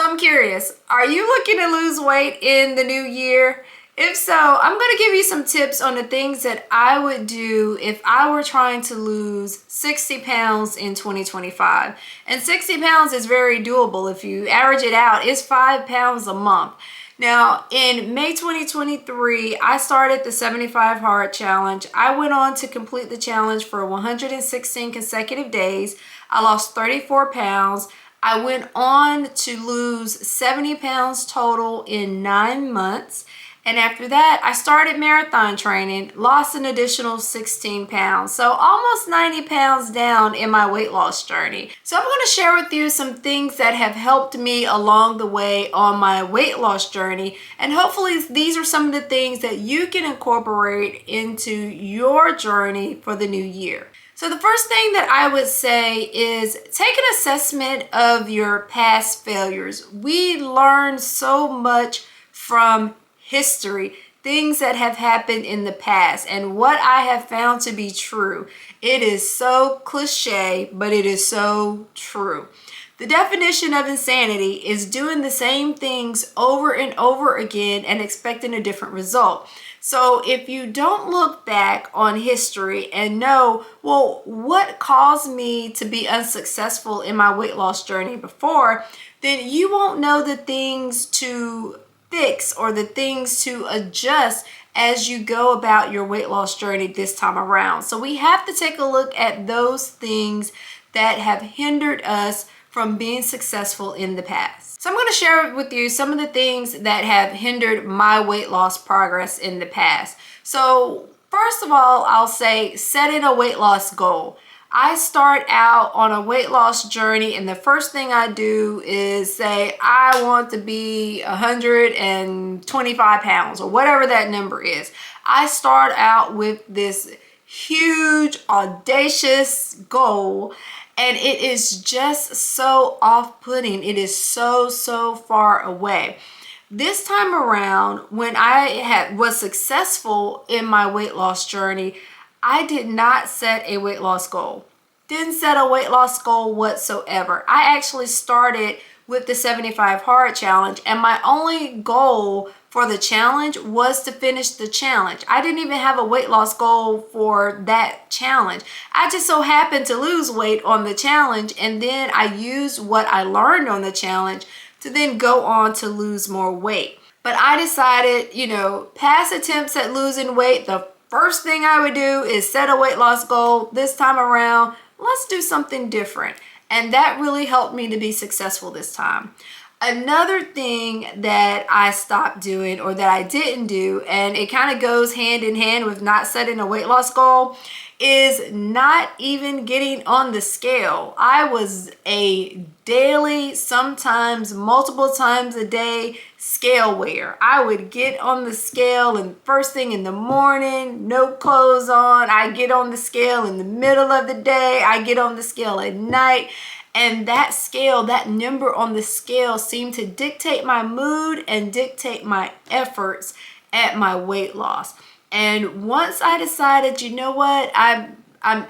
I'm curious, are you looking to lose weight in the new year? If so, I'm going to give you some tips on the things that I would do if I were trying to lose 60 pounds in 2025. And 60 pounds is very doable. If you average it out, it's 5 pounds a month. Now, in May 2023, I started the 75 Hard Challenge. I went on to complete the challenge for 116 consecutive days. I lost 34 pounds. I went on to lose 70 pounds total in 9 months. And after that, I started marathon training, lost an additional 16 pounds. So almost 90 pounds down in my weight loss journey. So I'm going to share with you some things that have helped me along the way on my weight loss journey. And hopefully these are some of the things that you can incorporate into your journey for the new year. So the first thing that I would say is take an assessment of your past failures. We learn so much from history, things that have happened in the past, and what I have found to be true. It is so cliche, but it is so true. The definition of insanity is doing the same things over and over again and expecting a different result. So if you don't look back on history and know, well, what caused me to be unsuccessful in my weight loss journey before, then you won't know the things to fix or the things to adjust as you go about your weight loss journey this time around. So we have to take a look at those things that have hindered us from being successful in the past. So I'm going to share with you some of the things that have hindered my weight loss progress in the past. So first of all, I'll say setting a weight loss goal. I start out on a weight loss journey, and the first thing I do is say, I want to be 125 pounds or whatever that number is. I start out with this huge, audacious goal, and it is just so off-putting. It is so far away. This time around, when I was successful in my weight loss journey, I did not set a weight loss goal. Didn't set a weight loss goal whatsoever. I actually started with the 75 Hard Challenge, and my only goal for the challenge was to finish the challenge. I didn't even have a weight loss goal for that challenge. I just so happened to lose weight on the challenge, and then I used what I learned on the challenge to then go on to lose more weight. But I decided, past attempts at losing weight, the first thing I would do is set a weight loss goal. This time around, let's do something different. And that really helped me to be successful this time. Another thing that I stopped doing, or that I didn't do, and it kind of goes hand in hand with not setting a weight loss goal, is not even getting on the scale. I was a daily, sometimes multiple times a day scale wearer. I would get on the scale and first thing in the morning, no clothes on. I get on the scale in the middle of the day. I get on the scale at night. And that scale, that number on the scale seemed to dictate my mood and dictate my efforts at my weight loss. And once I decided, you know what,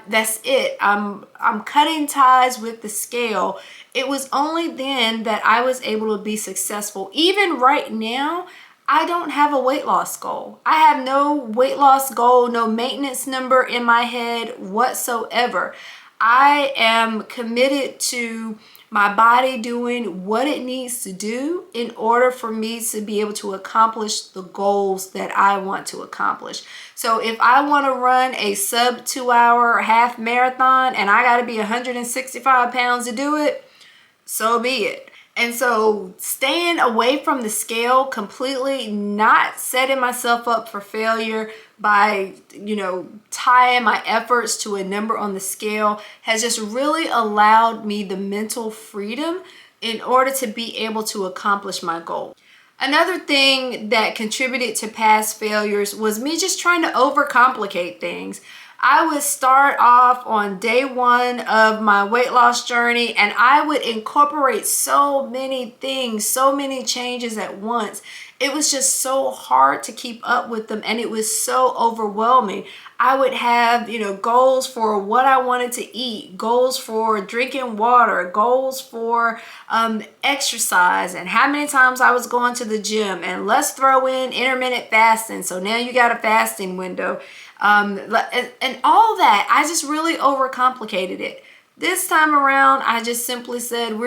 that's it. I'm cutting ties with the scale. It was only then that I was able to be successful. Even right now, I don't have a weight loss goal. I have no weight loss goal, no maintenance number in my head whatsoever. I am committed to my body doing what it needs to do in order for me to be able to accomplish the goals that I want to accomplish. So if I want to run a sub 2 hour half marathon and I got to be 165 pounds to do it, so be it. And so staying away from the scale completely, not setting myself up for failure by, tying my efforts to a number on the scale has just really allowed me the mental freedom in order to be able to accomplish my goal. Another thing that contributed to past failures was me just trying to overcomplicate things. I would start off on day one of my weight loss journey, and I would incorporate so many things, so many changes at once. It was just so hard to keep up with them, and it was so overwhelming. I would have, goals for what I wanted to eat, goals for drinking water, goals for exercise, and how many times I was going to the gym. And let's throw in intermittent fasting. So now you got a fasting window. And all that, I just really overcomplicated it. This time around, I just simply said,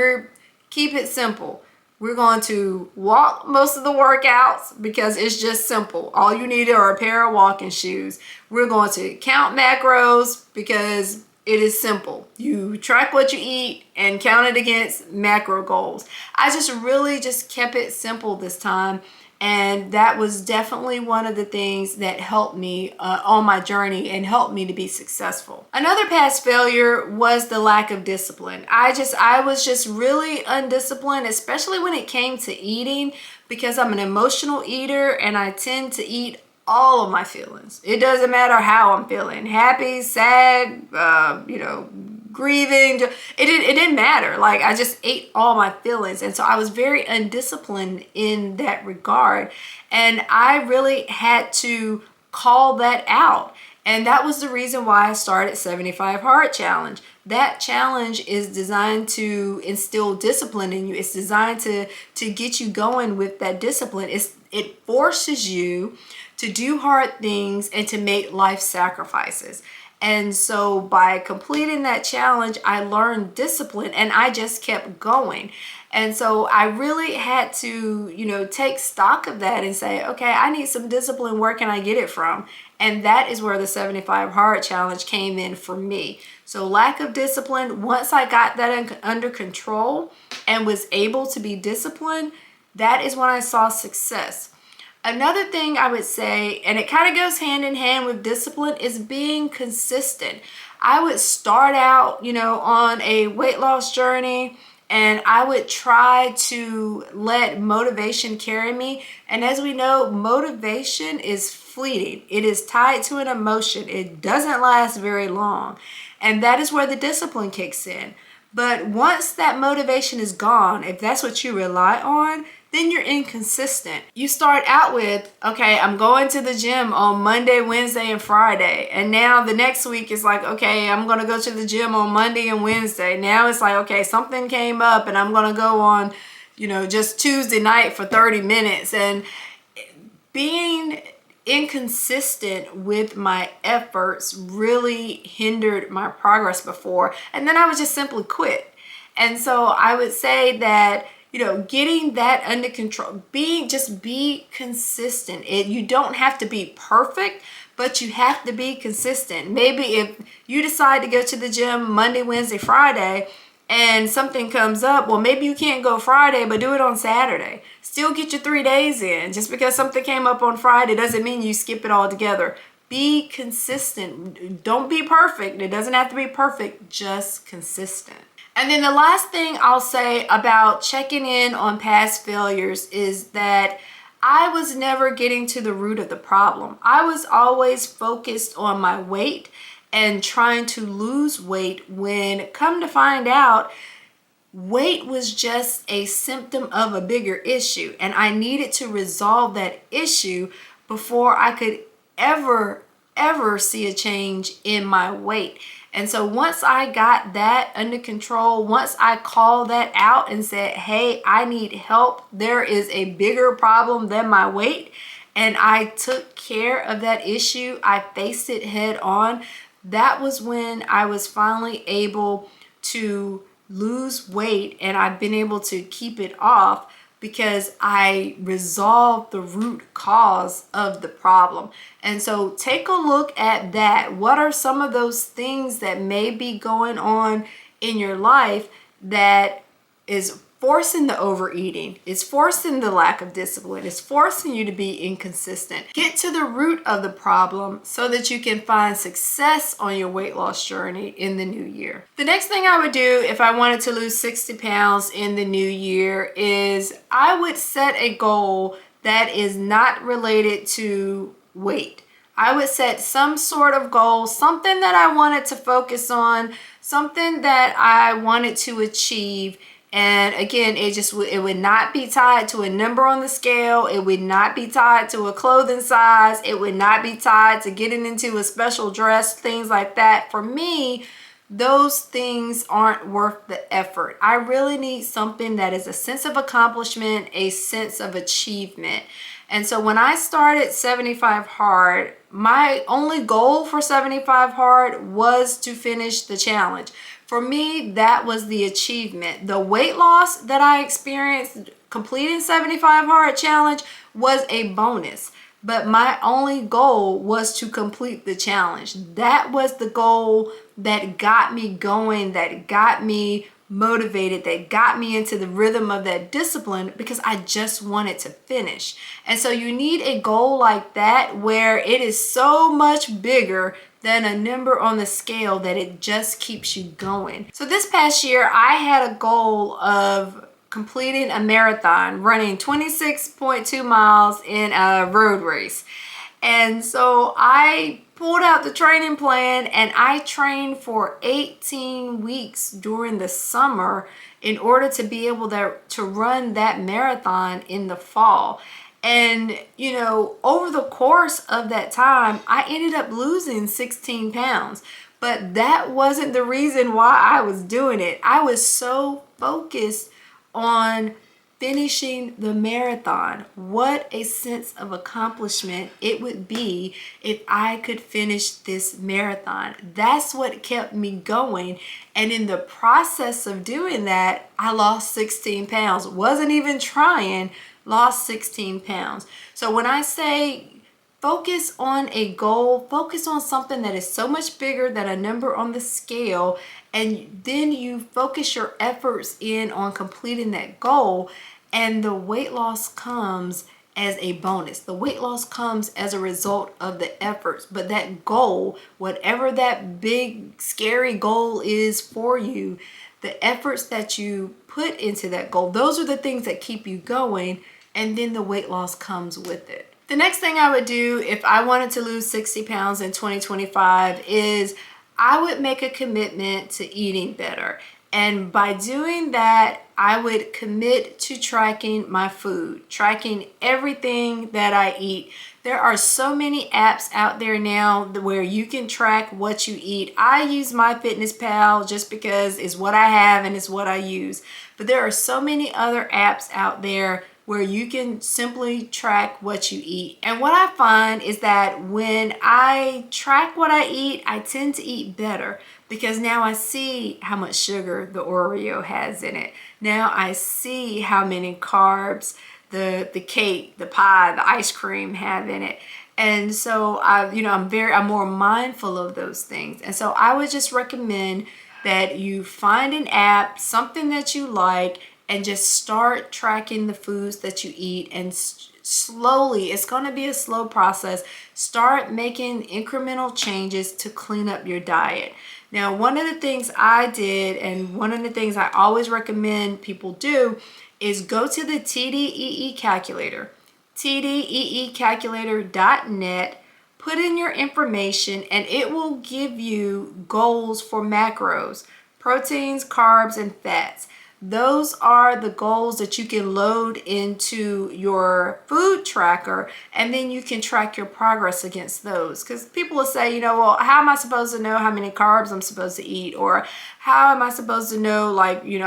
keep it simple. We're going to walk most of the workouts because it's just simple. All you need are a pair of walking shoes. We're going to count macros because it is simple. You track what you eat and count it against macro goals. I just really just kept it simple this time. And that was definitely one of the things that helped me on my journey and helped me to be successful. Another past failure was the lack of discipline. I was just really undisciplined, especially when it came to eating, because I'm an emotional eater and I tend to eat all of my feelings. It doesn't matter how I'm feeling, happy, sad, grieving. It didn't matter. Like, I just ate all my feelings. And so I was very undisciplined in that regard. And I really had to call that out. And that was the reason why I started 75 Hard Challenge. That challenge is designed to instill discipline in you. It's designed to get you going with that discipline. It forces you to do hard things and to make life sacrifices. And so by completing that challenge, I learned discipline, and I just kept going. And so I really had to, take stock of that and say, okay, I need some discipline. Where can I get it from? And that is where the 75 Hard Challenge came in for me. So lack of discipline, once I got that under control and was able to be disciplined, that is when I saw success. Another thing I would say, and it kind of goes hand in hand with discipline, is being consistent. I would start out, on a weight loss journey, and I would try to let motivation carry me. And as we know, motivation is fleeting. It is tied to an emotion. It doesn't last very long. And that is where the discipline kicks in. But once that motivation is gone, if that's what you rely on, then you're inconsistent. You start out with, okay, I'm going to the gym on Monday, Wednesday, and Friday. And now the next week is like, okay, I'm going to go to the gym on Monday and Wednesday. Now it's like, okay, something came up and I'm going to go on, just Tuesday night for 30 minutes. And being inconsistent with my efforts really hindered my progress before. And then I would just simply quit. And so I would say that, getting that under control, be consistent. You don't have to be perfect, but you have to be consistent. Maybe if you decide to go to the gym Monday, Wednesday, Friday, and something comes up, well, maybe you can't go Friday, but do it on Saturday. Still get your 3 days in. Just because something came up on Friday doesn't mean you skip it all together. Be consistent. Don't be perfect. It doesn't have to be perfect, just consistent. And then the last thing I'll say about checking in on past failures is that I was never getting to the root of the problem. I was always focused on my weight and trying to lose weight, when come to find out, weight was just a symptom of a bigger issue. And I needed to resolve that issue before I could ever see a change in my weight. And so once I got that under control, once I called that out and said, hey, I need help, there is a bigger problem than my weight, and I took care of that issue, I faced it head on, that was when I was finally able to lose weight, and I've been able to keep it off because I resolved the root cause of the problem. And so take a look at that. What are some of those things that may be going on in your life that is forcing the overeating, is forcing the lack of discipline, is forcing you to be inconsistent? Get to the root of the problem so that you can find success on your weight loss journey in the new year. The next thing I would do if I wanted to lose 60 pounds in the new year is I would set a goal that is not related to weight. I would set some sort of goal, something that I wanted to focus on, something that I wanted to achieve. And again, it would not be tied to a number on the scale. It would not be tied to a clothing size. It would not be tied to getting into a special dress, things like that. For me, those things aren't worth the effort. I really need something that is a sense of accomplishment, a sense of achievement. And so when I started 75 Hard, my only goal for 75 Hard was to finish the challenge. For me, that was the achievement. The weight loss that I experienced completing 75 Hard challenge was a bonus. But my only goal was to complete the challenge. That was the goal that got me going, that got me motivated, that got me into the rhythm of that discipline, because I just wanted to finish. And so you need a goal like that where it is so much bigger than a number on the scale that it just keeps you going. So this past year, I had a goal of completing a marathon, running 26.2 miles in a road race. And so I pulled out the training plan and I trained for 18 weeks during the summer in order to be able to run that marathon in the fall. And, you know, over the course of that time, I ended up losing 16 pounds. But that wasn't the reason why I was doing it. I was so focused on finishing the marathon. What a sense of accomplishment it would be if I could finish this marathon. That's what kept me going. And in the process of doing that, I lost 16 pounds. Wasn't even trying, lost 16 pounds. So when I say focus on a goal, focus on something that is so much bigger than a number on the scale, and then you focus your efforts in on completing that goal, and the weight loss comes as a bonus. The weight loss comes as a result of the efforts, but that goal, whatever that big scary goal is for you, the efforts that you put into that goal, those are the things that keep you going, and then the weight loss comes with it. The next thing I would do if I wanted to lose 60 pounds in 2025 is I would make a commitment to eating better. And by doing that, I would commit to tracking my food, tracking everything that I eat. There are so many apps out there now where you can track what you eat. I use MyFitnessPal just because it's what I have and it's what I use. But there are so many other apps out there where you can simply track what you eat. And what I find is that when I track what I eat, I tend to eat better because now I see how much sugar the Oreo has in it. Now I see how many carbs the cake, the pie, the ice cream have in it. And so I'm more mindful of those things. And so I would just recommend that you find an app, something that you like, and just start tracking the foods that you eat, and slowly, it's going to be a slow process, start making incremental changes to clean up your diet. Now, one of the things I did, and one of the things I always recommend people do, is go to the TDEE calculator, tdeecalculator.net, put in your information, and it will give you goals for macros, proteins, carbs, and fats. Those are the goals that you can load into your food tracker, and then you can track your progress against those. Because people will say, well, how am I supposed to know how many carbs I'm supposed to eat? Or how am I supposed to know,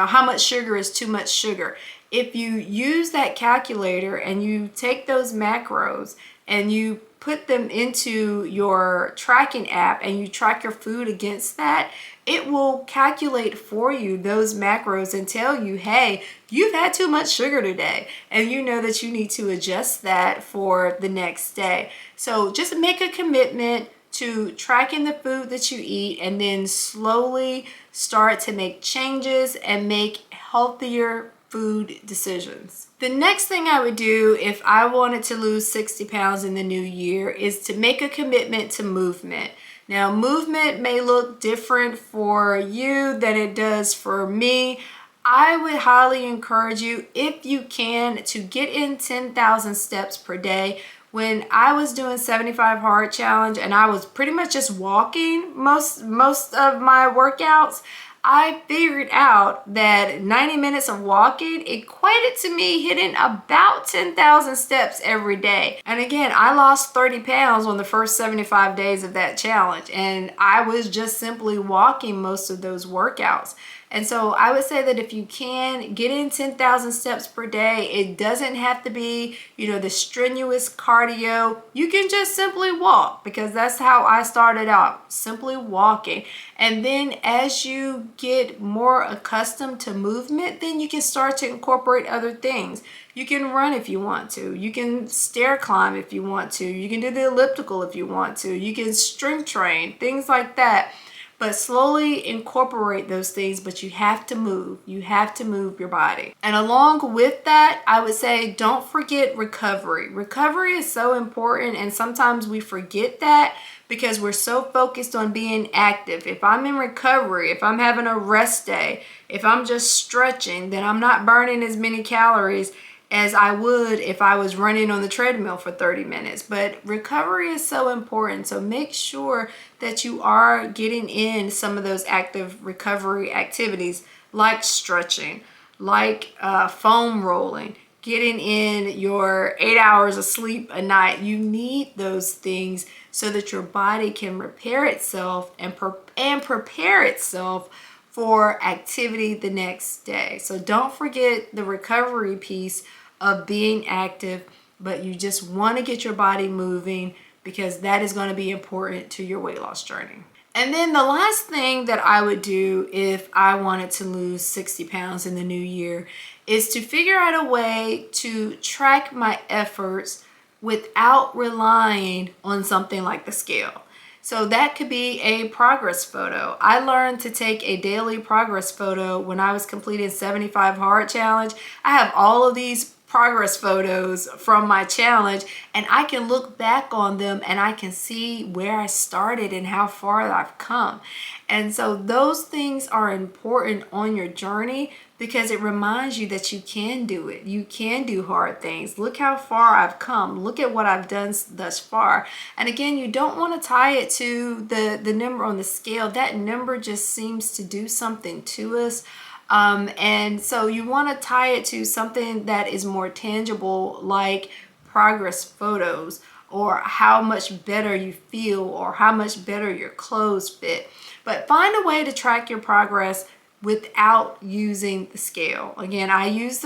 how much sugar is too much sugar? If you use that calculator and you take those macros and you put them into your tracking app and you track your food against that, it will calculate for you those macros and tell you, hey, you've had too much sugar today. And you know that you need to adjust that for the next day. So just make a commitment to tracking the food that you eat, and then slowly start to make changes and make healthier food decisions. The next thing I would do if I wanted to lose 60 pounds in the new year is to make a commitment to movement. Now, movement may look different for you than it does for me. I would highly encourage you, if you can, to get in 10,000 steps per day. when I was doing 75 hard challenge and I was pretty much just walking most of my workouts, I figured out that 90 minutes of walking equated to me hitting about 10,000 steps every day. And again, I lost 30 pounds on the first 75 days of that challenge. And I was just simply walking most of those workouts. And so I would say that if you can get in 10,000 steps per day, it doesn't have to be, the strenuous cardio. You can just simply walk, because that's how I started out, simply walking. And then as you get more accustomed to movement, then you can start to incorporate other things. You can run if you want to. You can stair climb if you want to. You can do the elliptical if you want to. You can strength train, things like that. But slowly incorporate those things, but you have to move. You have to move your body. And along with that, I would say don't forget recovery. Recovery is so important, and sometimes we forget that because we're so focused on being active. If I'm in recovery, if I'm having a rest day, if I'm just stretching, then I'm not burning as many calories as I would if I was running on the treadmill for 30 minutes. But recovery is so important. So make sure that you are getting in some of those active recovery activities, like stretching, like foam rolling, getting in your 8 hours of sleep a night. You need those things so that your body can repair itself and prepare itself for activity the next day. So don't forget the recovery piece of being active, but you just want to get your body moving, because that is going to be important to your weight loss journey. And then the last thing that I would do if I wanted to lose 60 pounds in the new year is to figure out a way to track my efforts without relying on something like the scale. So that could be a progress photo. I learned to take a daily progress photo when I was completing 75 hard challenge. I have all of these progress photos from my challenge, and I can look back on them and I can see where I started and how far I've come. And so those things are important on your journey, because it reminds you that you can do it. You can do hard things. Look how far I've come. Look at what I've done thus far. And again, you don't want to tie it to the number on the scale. That number just seems to do something to us. And so you want to tie it to something that is more tangible, like progress photos, or how much better you feel, or how much better your clothes fit. But find a way to track your progress without using the scale. Again, I use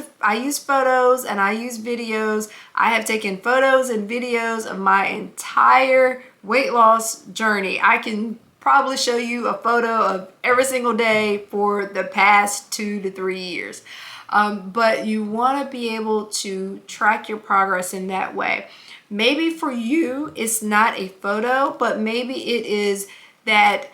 photos and I use videos. I have taken photos and videos of my entire weight loss journey. I can probably show you a photo of every single day for the past 2 to 3 years. But you want to be able to track your progress in that way. Maybe for you, it's not a photo, but maybe it is that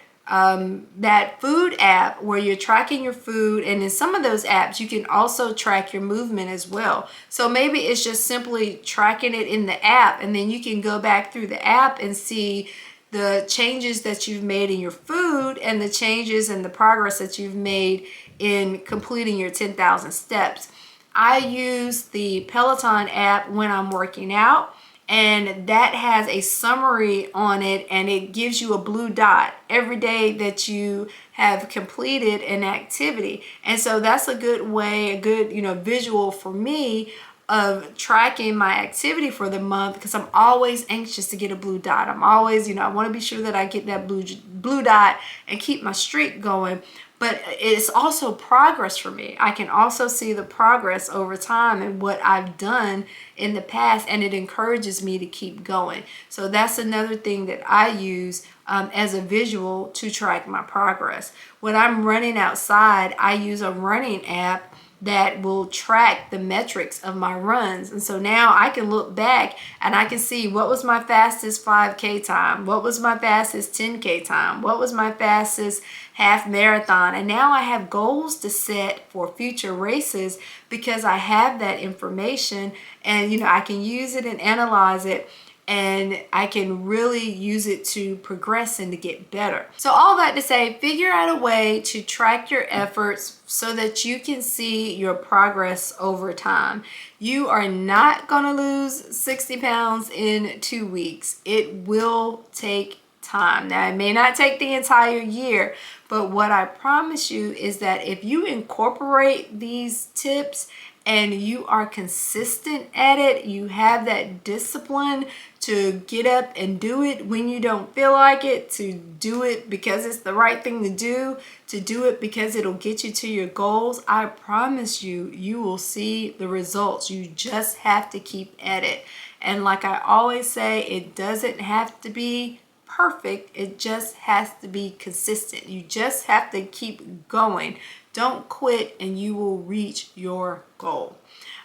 food app where you're tracking your food, and in some of those apps you can also track your movement as well. So maybe it's just simply tracking it in the app, and then you can go back through the app and see the changes that you've made in your food and the changes and the progress that you've made in completing your 10,000 steps. I use the Peloton app when I'm working out, and that has a summary on it, and it gives you a blue dot every day that you have completed an activity. And so that's a good way, a good visual for me of tracking my activity for the month, because I'm always anxious to get a blue dot. I'm always, I want to be sure that I get that blue dot and keep my streak going. But it's also progress for me. I can also see the progress over time and what I've done in the past, and it encourages me to keep going. So that's another thing that I use as a visual to track my progress. When I'm running outside, I use a running app that will track the metrics of my runs. And so now I can look back and I can see what was my fastest 5K time, what was my fastest 10K time, what was my fastest half marathon. And now I have goals to set for future races because I have that information, and I can use it and analyze it and I can really use it to progress and to get better. So all that to say, figure out a way to track your efforts so that you can see your progress over time. You are not gonna lose 60 pounds in 2 weeks. It will take time. Now, it may not take the entire year, but what I promise you is that if you incorporate these tips and you are consistent at it, you have that discipline to get up and do it when you don't feel like it, to do it because it's the right thing to do it because it'll get you to your goals, I promise you, you will see the results. You just have to keep at it. And like I always say, it doesn't have to be perfect. It just has to be consistent. You just have to keep going. Don't quit and you will reach your goal.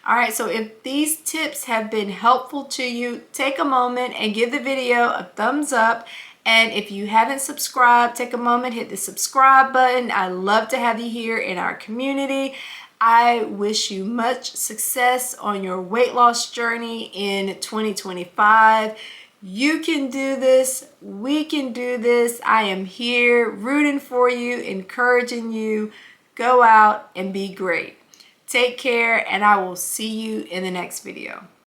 All right, so if these tips have been helpful to you, take a moment and give the video a thumbs up. And if you haven't subscribed, take a moment, hit the subscribe button. I love to have you here in our community. I wish you much success on your weight loss journey in 2025. You can do this. We can do this. I am here rooting for you, encouraging you. Go out and be great. Take care, and I will see you in the next video.